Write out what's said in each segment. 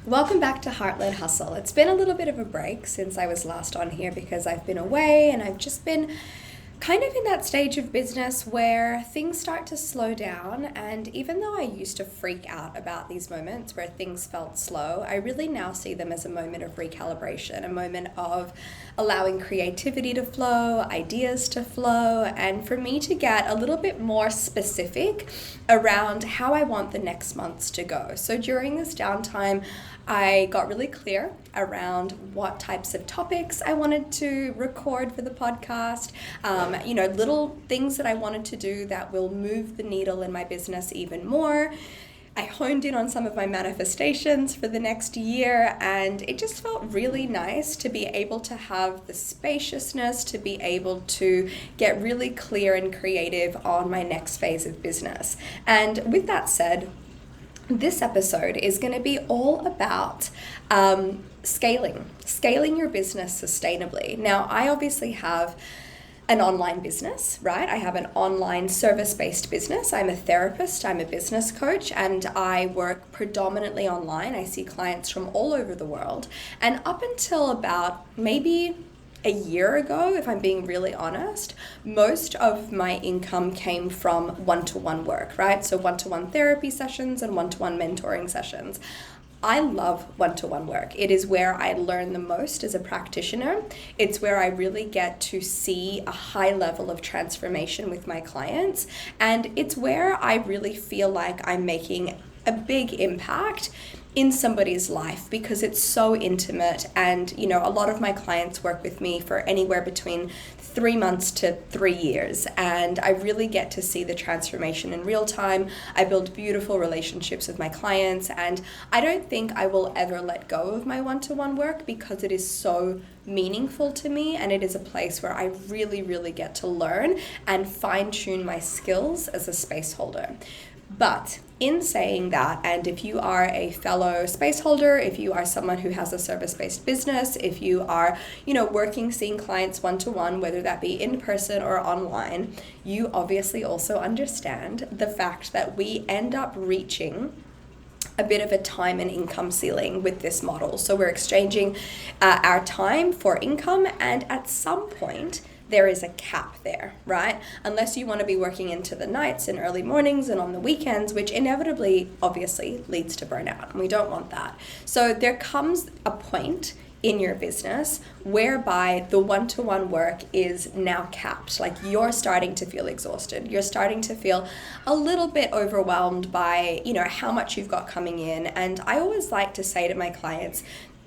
Welcome back to Heart-Led Hustle. It's been a little bit of a break since I was last on here because I've been away and I've just been kind of in that stage of business where things start to slow down. And even though I used to freak out about these moments where things felt slow, I really now see them as a moment of recalibration, a moment of allowing creativity to flow, ideas to flow, and for me to get a little bit more specific around how I want the next months to go. So during this downtime, I got really clear around what types of topics I wanted to record for the podcast, little things that I wanted to do that will move the needle in my business even more. I honed in on some of my manifestations for the next year, and it just felt really nice to be able to have the spaciousness, to be able to get really clear and creative on my next phase of business. And with that said, this episode is going to be all about scaling your business sustainably. Now, I obviously have an online business, right? I have an online service-based business. I'm a therapist, I'm a business coach, and I work predominantly online. I see clients from all over the world. And up until about maybe a year ago, if I'm being really honest, most of my income came from one-to-one work, right? So one-to-one therapy sessions and one-to-one mentoring sessions. I love one-to-one work. It is where I learn the most as a practitioner. It's where I really get to see a high level of transformation with my clients. And it's where I really feel like I'm making a big impact in somebody's life because it's so intimate. And, a lot of my clients work with me for anywhere between 3 months to 3 years. And I really get to see the transformation in real time. I build beautiful relationships with my clients. And I don't think I will ever let go of my one-to-one work because it is so meaningful to me. And it is a place where I really, really get to learn and fine-tune my skills as a space holder. But in saying that, and if you are a fellow space holder, if you are someone who has a service-based business, if you are, seeing clients one-to-one, whether that be in person or online, you obviously also understand the fact that we end up reaching a bit of a time and income ceiling with this model. So we're exchanging our time for income, and at some point, there is a cap there, right? Unless you want to be working into the nights and early mornings and on the weekends, which inevitably, obviously, leads to burnout. And we don't want that. So there comes a point in your business whereby the one-to-one work is now capped. Like you're starting to feel exhausted. You're starting to feel a little bit overwhelmed by, how much you've got coming in. And I always like to say to my clients,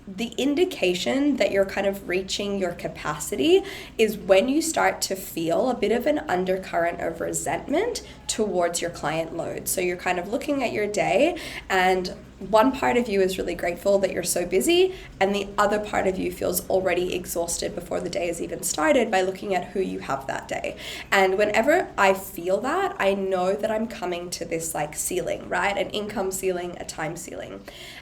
the indication that you're kind of reaching your capacity is when you start to feel a bit of an undercurrent of resentment towards your client load. So you're kind of looking at your day and one part of you is really grateful that you're so busy, and the other part of you feels already exhausted before the day has even started by looking at who you have that day. And whenever I feel that, I know that I'm coming to this ceiling, right? An income ceiling, a time ceiling.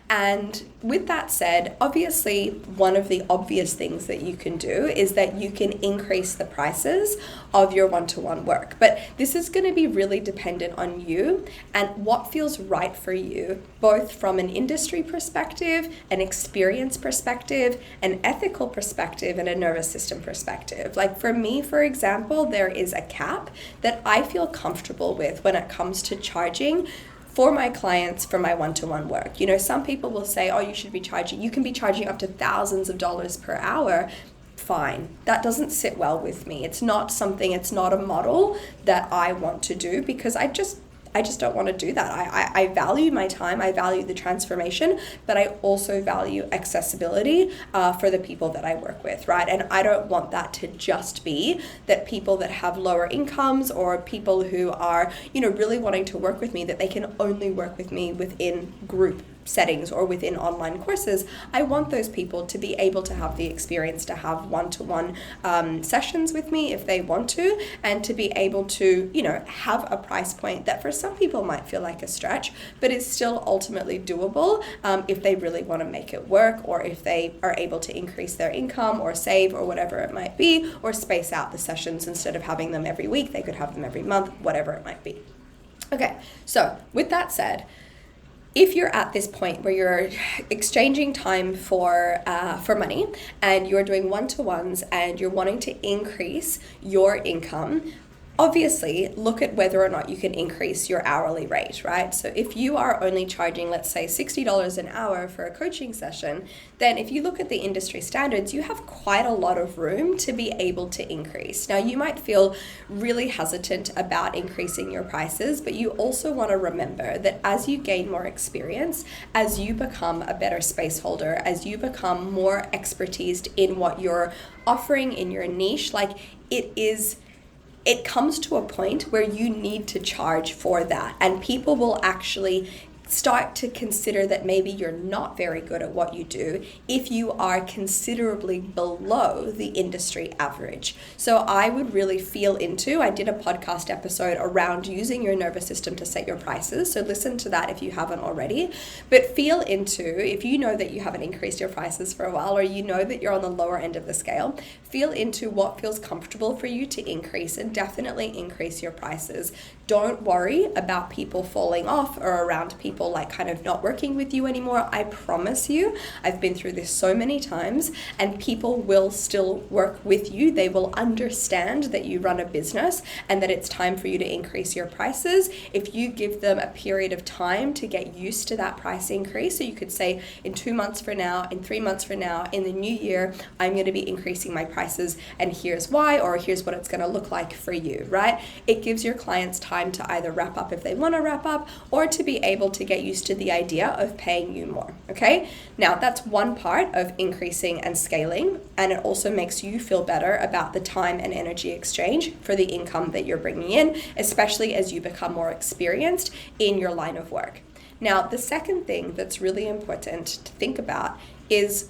And with that said, obviously, one of the obvious things that you can do is that you can increase the prices of your one-to-one work. But this is going to be really dependent on you and what feels right for you, both from an industry perspective, an experience perspective, an ethical perspective, and a nervous system perspective. Like for me, for example, there is a cap that I feel comfortable with when it comes to charging for my clients for my one-to-one work. Some people will say, oh, you can be charging up to thousands of dollars per hour. Fine. That doesn't sit well with me. It's not a model that I want to do because I just don't want to do that. I value my time, I value the transformation, but I also value accessibility for the people that I work with, right? And I don't want that to just be that people that have lower incomes or people who are, really wanting to work with me, that they can only work with me within group settings or within online courses. I want those people to be able to have the experience to have one-to-one sessions with me if they want to, and to be able to, have a price point that for some people might feel like a stretch, but is still ultimately doable if they really want to make it work, or if they are able to increase their income or save or whatever it might be, or space out the sessions. Instead of having them every week, they could have them every month, whatever it might be. Okay, so with that said, if you're at this point where you're exchanging time for money, and you're doing one-to-ones and you're wanting to increase your income, obviously look at whether or not you can increase your hourly rate, right? So if you are only charging, let's say $60 an hour for a coaching session, then if you look at the industry standards, you have quite a lot of room to be able to increase. Now, you might feel really hesitant about increasing your prices, but you also want to remember that as you gain more experience, as you become a better space holder, as you become more expertised in what you're offering in your niche, like it comes to a point where you need to charge for that, and people will actually start to consider that maybe you're not very good at what you do if you are considerably below the industry average. So I would really feel into, I did a podcast episode around using your nervous system to set your prices, so listen to that if you haven't already, but feel into, if you know that you haven't increased your prices for a while, or you know that you're on the lower end of the scale, feel into what feels comfortable for you to increase, and definitely increase your prices. Don't worry about people falling off or around people like kind of not working with you anymore. I promise you, I've been through this so many times, and people will still work with you. They will understand that you run a business and that it's time for you to increase your prices. If you give them a period of time to get used to that price increase, so you could say in 2 months from now, in 3 months from now, in the new year, I'm going to be increasing my prices, and here's why, or here's what it's going to look like for you, right? It gives your clients time to either wrap up if they want to wrap up, or to be able to get used to the idea of paying you more, okay? Now, that's one part of increasing and scaling, and it also makes you feel better about the time and energy exchange for the income that you're bringing in, especially as you become more experienced in your line of work. Now, the second thing that's really important to think about is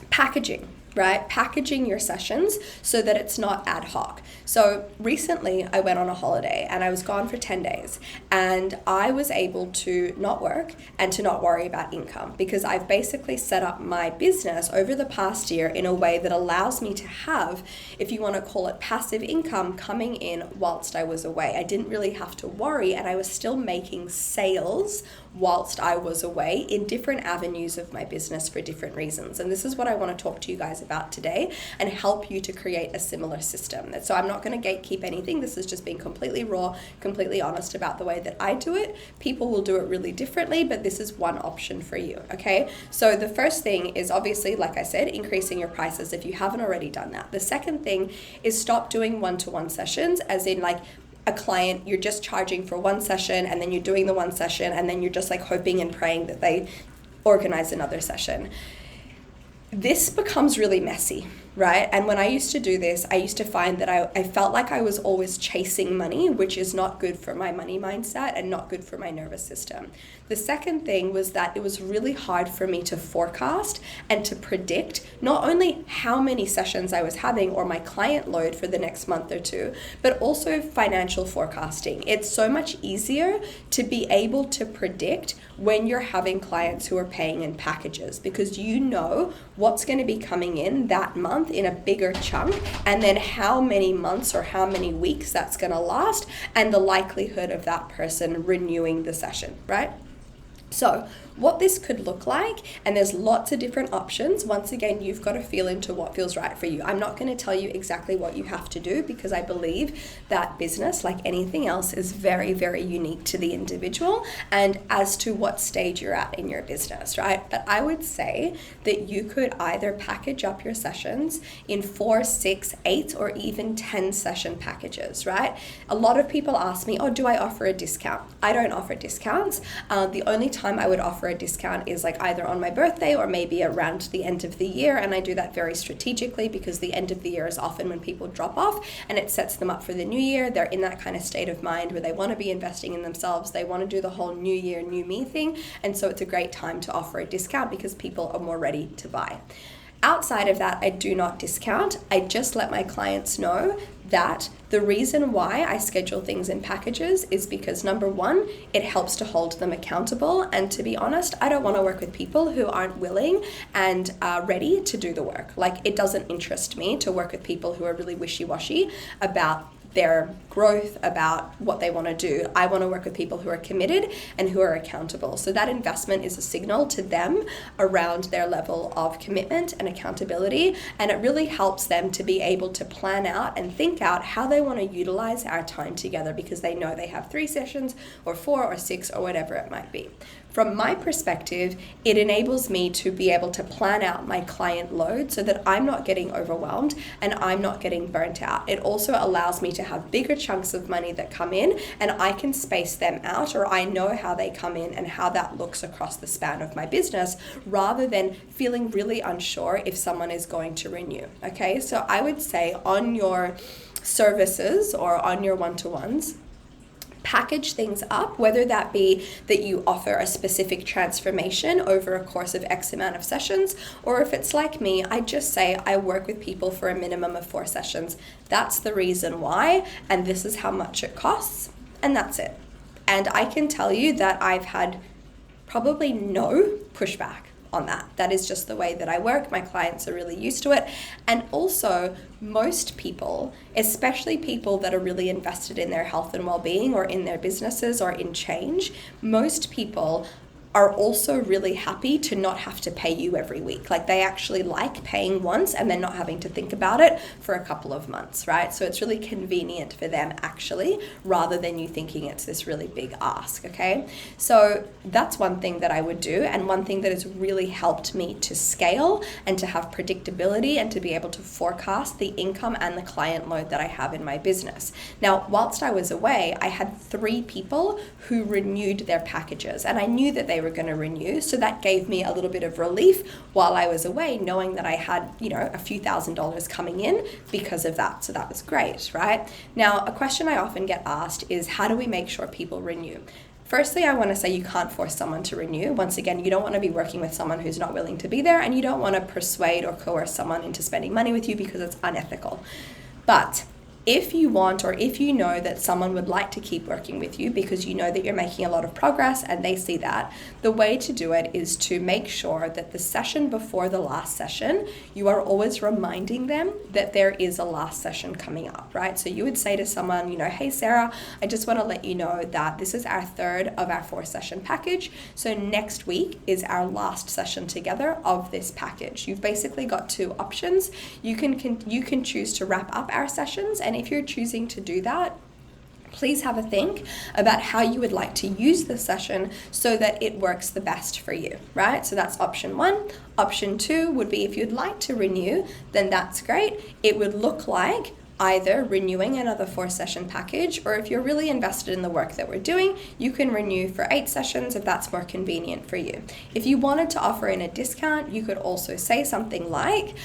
packaging, right? Packaging your sessions so that it's not ad hoc. So recently I went on a holiday and I was gone for 10 days, and I was able to not work and to not worry about income, because I've basically set up my business over the past year in a way that allows me to have, if you want to call it, passive income coming in whilst I was away. I didn't really have to worry, and I was still making sales whilst I was away in different avenues of my business for different reasons. And this is what I want to talk to you guys about today and help you to create a similar system. So I'm not going to gatekeep anything. This is just being completely raw, completely honest about the way that I do it. People will do it really differently, but this is one option for you, okay? So the first thing is obviously, like I said, increasing your prices if you haven't already done that. The second thing is stop doing one-to-one sessions, as in like a client, you're just charging for one session, and then you're doing the one session, and then you're just like hoping and praying that they organize another session. This becomes really messy, right? And when I used to do this, I used to find that I felt like I was always chasing money, which is not good for my money mindset and not good for my nervous system. The second thing was that it was really hard for me to forecast and to predict not only how many sessions I was having or my client load for the next month or two, but also financial forecasting. It's so much easier to be able to predict when you're having clients who are paying in packages, because you know what's going to be coming in that month in a bigger chunk, and then how many months or how many weeks that's going to last, and the likelihood of that person renewing the session, right? So what this could look like, and there's lots of different options. Once again, you've got to feel into what feels right for you. I'm not going to tell you exactly what you have to do, because I believe that business, like anything else, is very, very unique to the individual and as to what stage you're at in your business, right? But I would say that you could either package up your sessions in 4, 6, 8, or even 10 session packages, right? A lot of people ask me, oh, do I offer a discount? I don't offer discounts. The only time I would offer a discount is like either on my birthday or maybe around the end of the year, and I do that very strategically, because the end of the year is often when people drop off, and it sets them up for the new year. They're in that kind of state of mind where they want to be investing in themselves, they want to do the whole new year, new me thing, and so it's a great time to offer a discount because people are more ready to buy. Outside of that, I do not discount. I just let my clients know that the reason why I schedule things in packages is because, number one, it helps to hold them accountable. And to be honest, I don't want to work with people who aren't willing and ready to do the work. Like, it doesn't interest me to work with people who are really wishy-washy about their growth, about what they want to do. I want to work with people who are committed and who are accountable. So that investment is a signal to them around their level of commitment and accountability, and it really helps them to be able to plan out and think out how they want to utilize our time together, because they know they have 3 sessions or 4 or 6 or whatever it might be. From my perspective, it enables me to be able to plan out my client load so that I'm not getting overwhelmed and I'm not getting burnt out. It also allows me to have bigger chunks of money that come in, and I can space them out, or I know how they come in and how that looks across the span of my business, rather than feeling really unsure if someone is going to renew. Okay, so I would say on your services or on your one-to-ones, package things up, whether that be that you offer a specific transformation over a course of X amount of sessions, or if it's like me, I just say I work with people for a minimum of 4 sessions. That's the reason why, and this is how much it costs, and that's it. And I can tell you that I've had probably no pushback on that. That is just the way that I work. My clients are really used to it. And also, most people, especially people that are really invested in their health and well-being or in their businesses or in change, most people are also really happy to not have to pay you every week. Like, they actually like paying once and then not having to think about it for a couple of months, right? So it's really convenient for them actually, rather than you thinking it's this really big ask, okay? So that's one thing that I would do, and one thing that has really helped me to scale and to have predictability and to be able to forecast the income and the client load that I have in my business. Now, whilst I was away, I had 3 people who renewed their packages, and I knew that they were going to renew, so that gave me a little bit of relief while I was away, knowing that I had, a few $1,000s coming in because of that. So that was great, right? Now, a question I often get asked is, how do we make sure people renew? Firstly, I want to say you can't force someone to renew. Once again, you don't want to be working with someone who's not willing to be there, and you don't want to persuade or coerce someone into spending money with you, because it's unethical. But if you want, or if you know that someone would like to keep working with you because you know that you're making a lot of progress and they see that, the way to do it is to make sure that the session before the last session, you are always reminding them that there is a last session coming up, right? So you would say to someone, hey, Sarah, I just want to let you know that this is our 3rd of our 4-session package. So next week is our last session together of this package. You've basically got 2 options. You can choose to wrap up our sessions, and if you're choosing to do that, please have a think about how you would like to use the session so that it works the best for you, right? So that's option 1. Option 2 would be, if you'd like to renew, then that's great. It would look like either renewing another 4-session package, or if you're really invested in the work that we're doing, you can renew for 8 sessions if that's more convenient for you. If you wanted to offer in a discount, you could also say something like,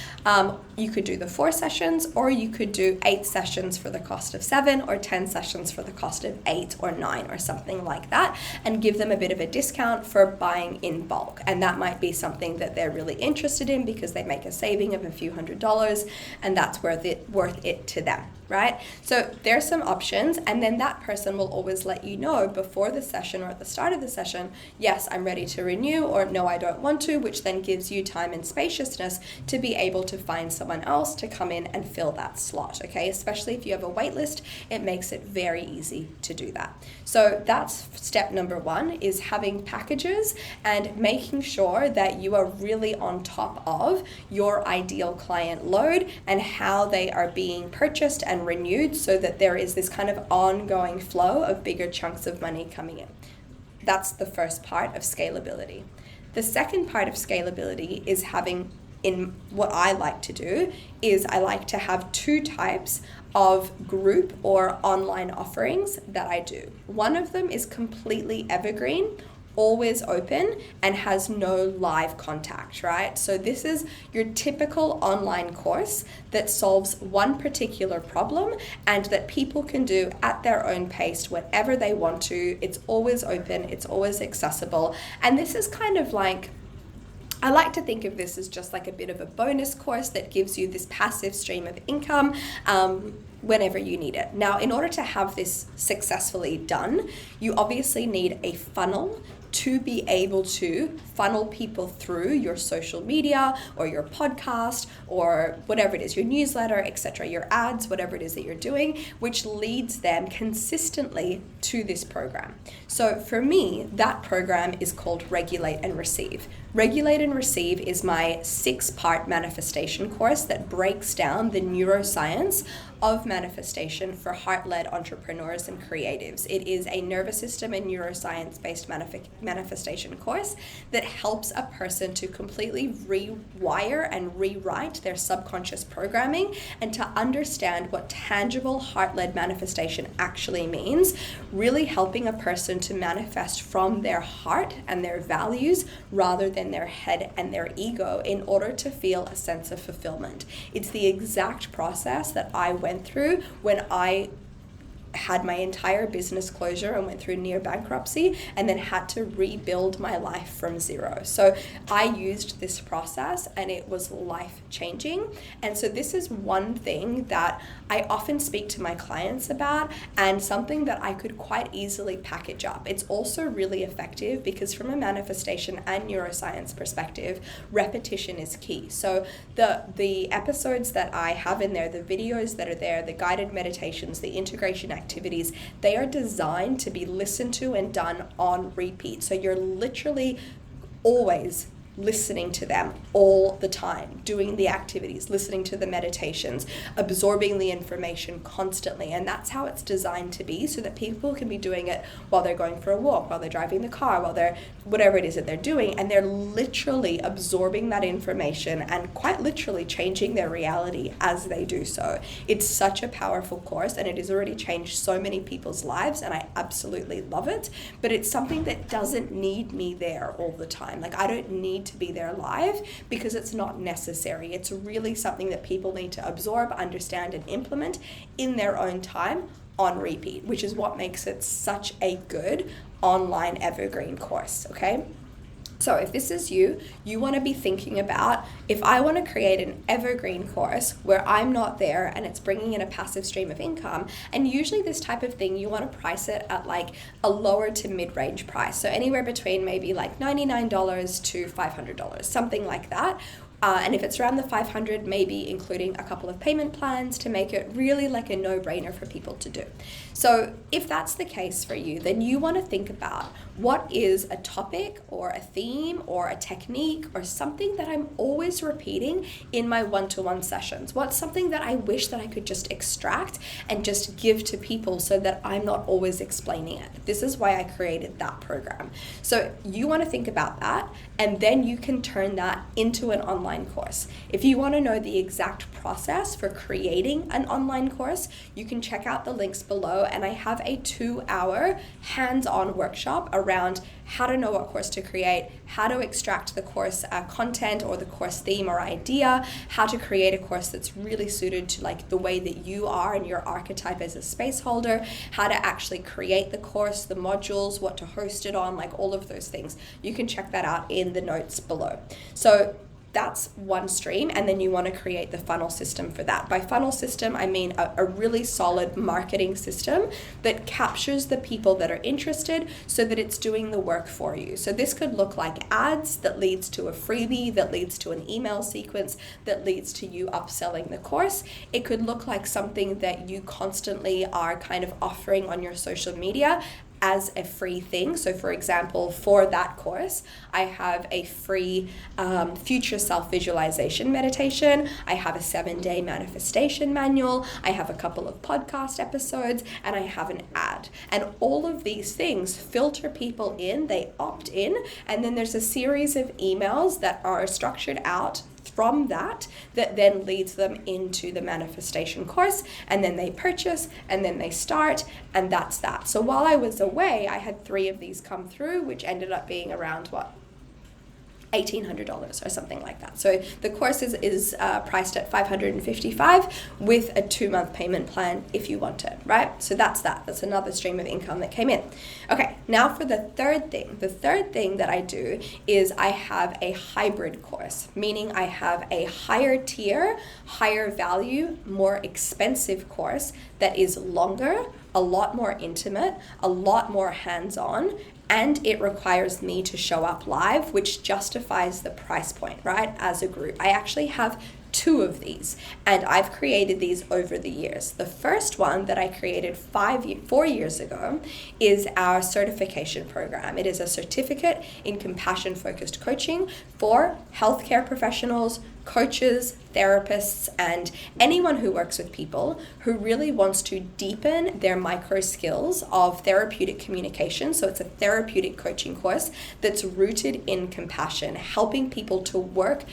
you could do the 4 sessions, or you could do 8 sessions for the cost of 7, or 10 sessions for the cost of 8 or 9, or something like that, and give them a bit of a discount for buying in bulk. And that might be something that they're really interested in because they make a saving of a few $100s, and that's worth it to them, right? So there's some options, and then that person will always let you know before the session or at the start of the session, yes, I'm ready to renew, or no, I don't want to, which then gives you time and spaciousness to be able to find someone else to come in and fill that slot, okay? Especially if you have a wait list, it makes it very easy to do that. So that's step number 1, is having packages and making sure that you are really on top of your ideal client load and how they are being purchased and renewed, so that there is this kind of ongoing flow of bigger chunks of money coming in. That's the first part of scalability. The second part of scalability is having, in what I like to do, is I like to have 2 types of group or online offerings that I do. One of them is completely evergreen, always open, and has no live contact, right? So this is your typical online course that solves one particular problem and that people can do at their own pace whenever they want to. It's always open, it's always accessible. And this is kind of like, I like to think of this as just like a bit of a bonus course that gives you this passive stream of income whenever you need it. Now, in order to have this successfully done, you obviously need a funnel to be able to funnel people through your social media or your podcast or whatever it is, your newsletter, etc., your ads, whatever it is that you're doing, which leads them consistently to this program. So for me, that program is called Regulate and Receive. Regulate and Receive is my 6-part manifestation course that breaks down the neuroscience of manifestation for heart-led entrepreneurs and creatives. It is a nervous system and neuroscience-based manifestation course that helps a person to completely rewire and rewrite their subconscious programming and to understand what tangible heart-led manifestation actually means, really helping a person to manifest from their heart and their values rather than their head and their ego in order to feel a sense of fulfillment. It's the exact process that I went through when I had my entire business closure and went through near bankruptcy and then had to rebuild my life from zero. So I used this process and it was life-changing. And so this is one thing that I often speak to my clients about and something that I could quite easily package up. It's also really effective because from a manifestation and neuroscience perspective, repetition is key. So the episodes that I have in there, the videos that are there, the guided meditations, the integration activities, they are designed to be listened to and done on repeat. So you're literally always listening to them all the time, doing the activities, listening to the meditations, absorbing the information constantly. And that's how it's designed to be, so that people can be doing it while they're going for a walk, while they're driving the car, while they're whatever it is that they're doing, and they're literally absorbing that information and quite literally changing their reality as they do so. It's such a powerful course and it has already changed so many people's lives and I absolutely love it, but it's something that doesn't need me there all the time. Like, I don't need to be there live because it's not necessary. It's really something that people need to absorb, understand, and implement in their own time on repeat, which is what makes it such a good online evergreen course, okay? So if this is you want to be thinking about, if I want to create an evergreen course where I'm not there and it's bringing in a passive stream of income, and usually this type of thing, you want to price it at like a lower to mid-range price. So anywhere between maybe like $99 to $500, something like that. And if it's around the 500, maybe including a couple of payment plans to make it really like a no-brainer for people to do. So if that's the case for you, then you want to think about what is a topic or a theme or a technique or something that I'm always repeating in my one-to-one sessions. What's something that I wish that I could just extract and just give to people so that I'm not always explaining it. This is why I created that program. So you want to think about that, and then you can turn that into an online course. If you want to know the exact process for creating an online course, you can check out the links below, and I have a 2-hour hands-on workshop around how to know what course to create, how to extract the course content or the course theme or idea, how to create a course that's really suited to like the way that you are and your archetype as a space holder, how to actually create the course, the modules, what to host it on, like all of those things. You can check that out in the notes below. So that's one stream, and then you want to create the funnel system for that. By funnel system, I mean a really solid marketing system that captures the people that are interested so that it's doing the work for you. So this could look like ads that leads to a freebie, that leads to an email sequence, that leads to you upselling the course. It could look like something that you constantly are kind of offering on your social media as a free thing. So for example, for that course, I have a free future self-visualization meditation. I have a 7-day manifestation manual. I have a couple of podcast episodes, and I have an ad. And all of these things filter people in, they opt in, and then there's a series of emails that are structured out from that then leads them into the manifestation course, and then they purchase, and then they start, and that's that. So while I was away, I had 3 of these come through, which ended up being around $1,800 or something like that. So the course is priced at $555 with a 2-month payment plan if you want it, right? So that's that. That's another stream of income that came in. Okay, now for the third thing. The third thing that I do is I have a hybrid course, meaning I have a higher tier, higher value, more expensive course that is longer, a lot more intimate, a lot more hands-on, and it requires me to show up live, which justifies the price point, right? As a group, I actually have 2 of these, and I've created these over the years. The first one that I created 4 years ago is our certification program. It is a certificate in compassion-focused coaching for healthcare professionals, coaches, therapists, and anyone who works with people who really wants to deepen their micro skills of therapeutic communication. So it's a therapeutic coaching course that's rooted in compassion, helping people to work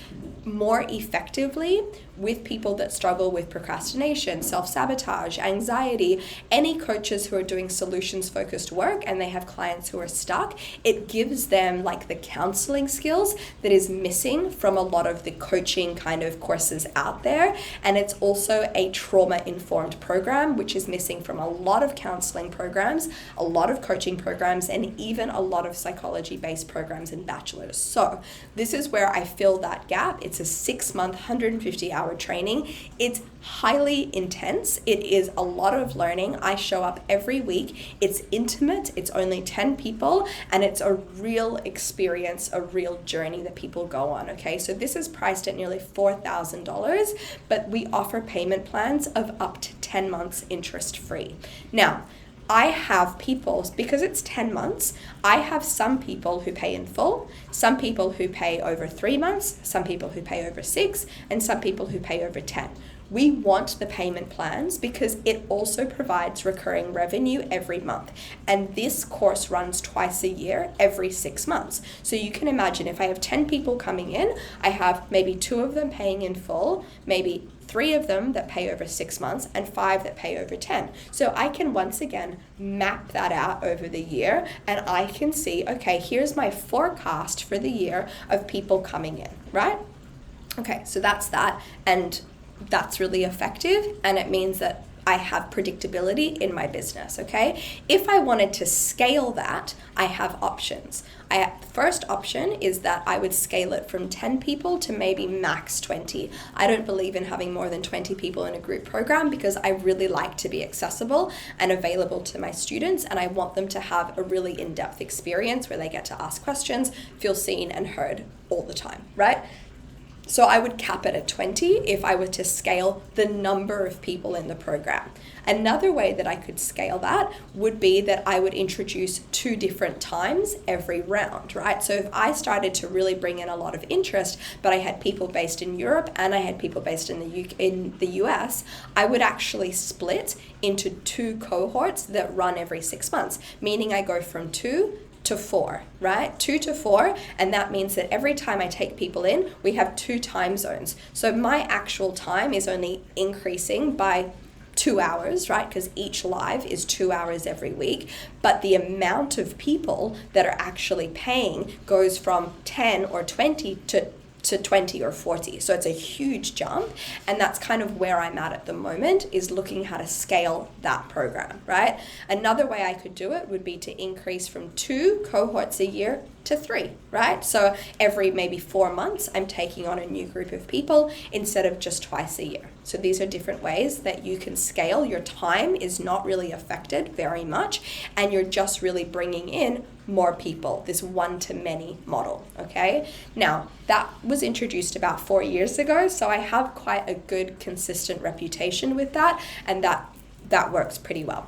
more effectively with people that struggle with procrastination, self-sabotage, anxiety. Any coaches who are doing solutions-focused work and they have clients who are stuck, it gives them like the counseling skills that is missing from a lot of the coaching kind of courses out there. And it's also a trauma-informed program, which is missing from a lot of counseling programs, a lot of coaching programs, and even a lot of psychology-based programs and bachelors. So this is where I fill that gap. It's a 6-month, 150-hour training. It's highly intense. It is a lot of learning. I show up every week. It's intimate. It's only 10 people, and it's a real experience, a real journey that people go on. Okay, so this is priced at nearly $4,000, but we offer payment plans of up to 10 months interest free. Now, I have people, because it's 10 months, I have some people who pay in full, some people who pay over 3 months, some people who pay over 6, and some people who pay over 10. We want the payment plans because it also provides recurring revenue every month. And this course runs twice a year, every 6 months. So you can imagine if I have 10 people coming in, I have maybe 2 of them paying in full, maybe 3 of them that pay over 6 months, and 5 that pay over 10. So I can once again map that out over the year, and I can see, okay, here's my forecast for the year of people coming in, right? Okay, so that's that, and that's really effective, and it means that I have predictability in my business, okay? If I wanted to scale that, I have options. First option is that I would scale it from 10 people to maybe max 20. I don't believe in having more than 20 people in a group program because I really like to be accessible and available to my students, and I want them to have a really in-depth experience where they get to ask questions, feel seen and heard all the time, right? So I would cap it at 20 if I were to scale the number of people in the program. Another way that I could scale that would be that I would introduce 2 different times every round, right? So if I started to really bring in a lot of interest, but I had people based in Europe and I had people based in the US, I would actually split into 2 cohorts that run every 6 months, meaning I go from 2 to 4, right? 2 to 4, and that means that every time I take people in, we have 2 time zones. So my actual time is only increasing by 2 hours, right? Because each live is 2 hours every week, but the amount of people that are actually paying goes from 10 or 20 to 20 or 40. So it's a huge jump, and that's kind of where I'm at the moment, is looking how to scale that program, right? Another way I could do it would be to increase from 2 cohorts a year to 3, right? So every maybe 4 months, I'm taking on a new group of people instead of just twice a year. So these are different ways that you can scale. Your time is not really affected very much, and you're just really bringing in more people, this one-to-many model, okay? Now, that was introduced about 4 years ago, so I have quite a good, consistent reputation with that, and that works pretty well.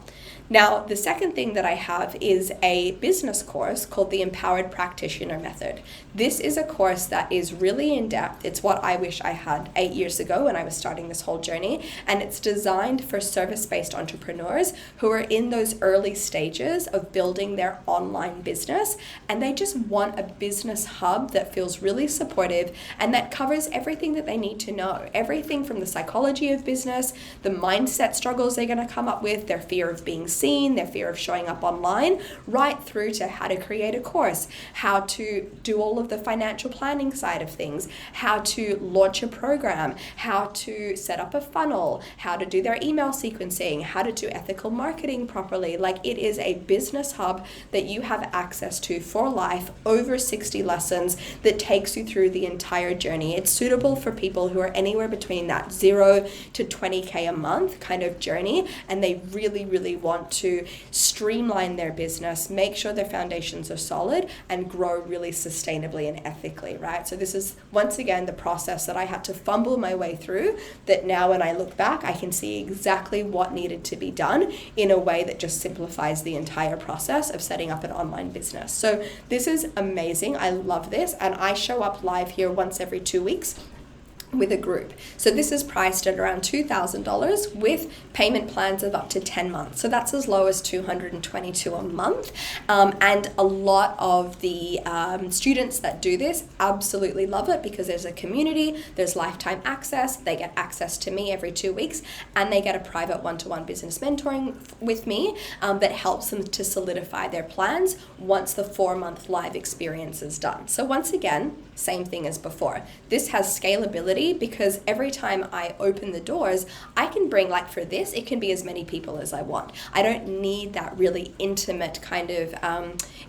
Now, the second thing that I have is a business course called the Empowered Practitioner Method. This is a course that is really in-depth. It's what I wish I had 8 years ago when I was starting this whole journey, and it's designed for service-based entrepreneurs who are in those early stages of building their online business, and they just want a business hub that feels really supportive and that covers everything that they need to know. Everything from the psychology of business, the mindset struggles they're going to come up with, their fear of being seen, their fear of showing up online, right through to how to create a course, how to do all of the financial planning side of things, how to launch a program, how to set up a funnel, how to do their email sequencing, how to do ethical marketing properly. Like, it is a business hub that you have access to for life, over 60 lessons that takes you through the entire journey. It's suitable for people who are anywhere between that 0 to 20K a month kind of journey, and they really, really want want to streamline their business, make sure their foundations are solid, and grow really sustainably and ethically, right? So this is, once again, the process that I had to fumble my way through, that now when I look back, I can see exactly what needed to be done in a way that just simplifies the entire process of setting up an online business. So this is amazing. I love this. And I show up live here once every 2 weeks with a group. So this is priced at around $2,000 with payment plans of up to 10 months. So that's as low as $222 a month. And a lot of the students that do this absolutely love it because there's a community, there's lifetime access, they get access to me every 2 weeks, and they get a private one-to-one business mentoring with me that helps them to solidify their plans once the 4-month live experience is done. So once again, same thing as before. This has scalability because every time I open the doors, I can bring, like for this, it can be as many people as I want. I don't need that really intimate kind of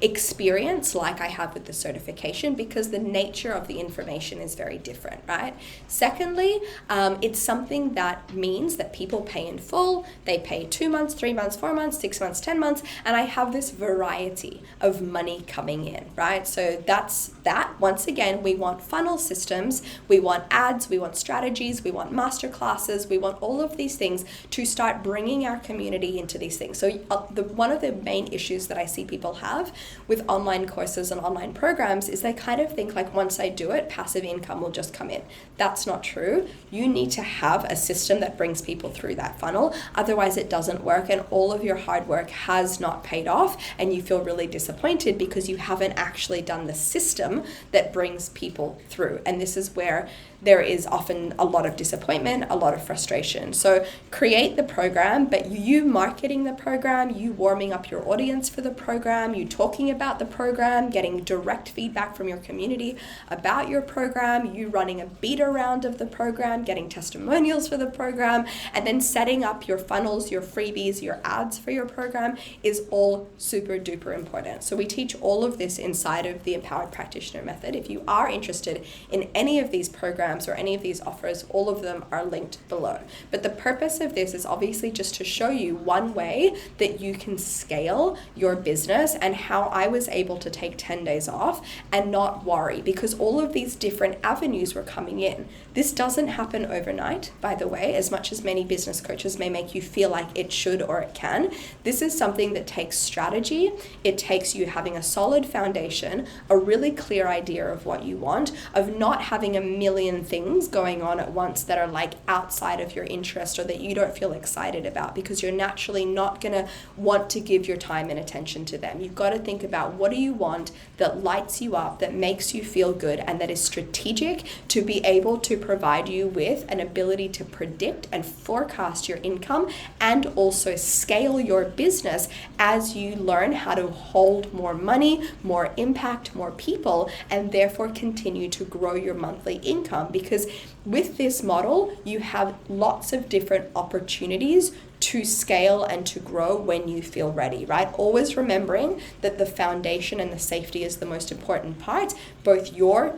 experience like I have with the certification because the nature of the information is very different, right? Secondly, it's something that means that people pay in full. They pay 2 months, 3 months, 4 months, 6 months, 10 months, and I have this variety of money coming in, right? So that's that. Once again, we want funnel systems, we want ads, we want strategies, we want master classes, we want all of these things to start bringing our community into these things. So one of the main issues that I see people have with online courses and online programs is they kind of think like once I do it, passive income will just come in. That's not true. You need to have a system that brings people through that funnel. Otherwise it doesn't work and all of your hard work has not paid off and you feel really disappointed because you haven't actually done the system that brings people through. And this is where there is often a lot of disappointment, a lot of frustration. So create the program, but you marketing the program, you warming up your audience for the program, you talking about the program, getting direct feedback from your community about your program, you running a beta round of the program, getting testimonials for the program, and then setting up your funnels, your freebies, your ads for your program is all super duper important. So we teach all of this inside of the Empowered Practitioner Method. If you are interested in any of these programs or any of these offers, all of them are linked below. But the purpose of this is obviously just to show you one way that you can scale your business and how I was able to take 10 days off and not worry because all of these different avenues were coming in. This doesn't happen overnight, by the way, as much as many business coaches may make you feel like it should or it can. This is something that takes strategy. It takes you having a solid foundation, a really clear idea of what you want, of not having a million things going on at once that are like outside of your interest or that you don't feel excited about because you're naturally not going to want to give your time and attention to them. You've got to think about what do you want that lights you up, that makes you feel good, and that is strategic to be able to provide you with an ability to predict and forecast your income and also scale your business as you learn how to hold more money, more impact, more people, and therefore continue to grow your monthly income. Because with this model, you have lots of different opportunities to scale and to grow when you feel ready, right? Always remembering that the foundation and the safety is the most important part, both your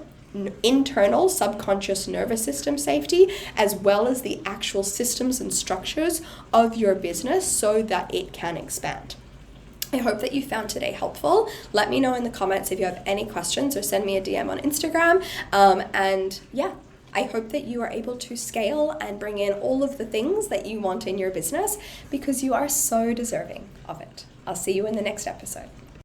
internal subconscious nervous system safety as well as the actual systems and structures of your business so that it can expand. I hope that you found today helpful. Let me know in the comments if you have any questions or send me a DM on Instagram. And yeah, I hope that you are able to scale and bring in all of the things that you want in your business because you are so deserving of it. I'll see you in the next episode.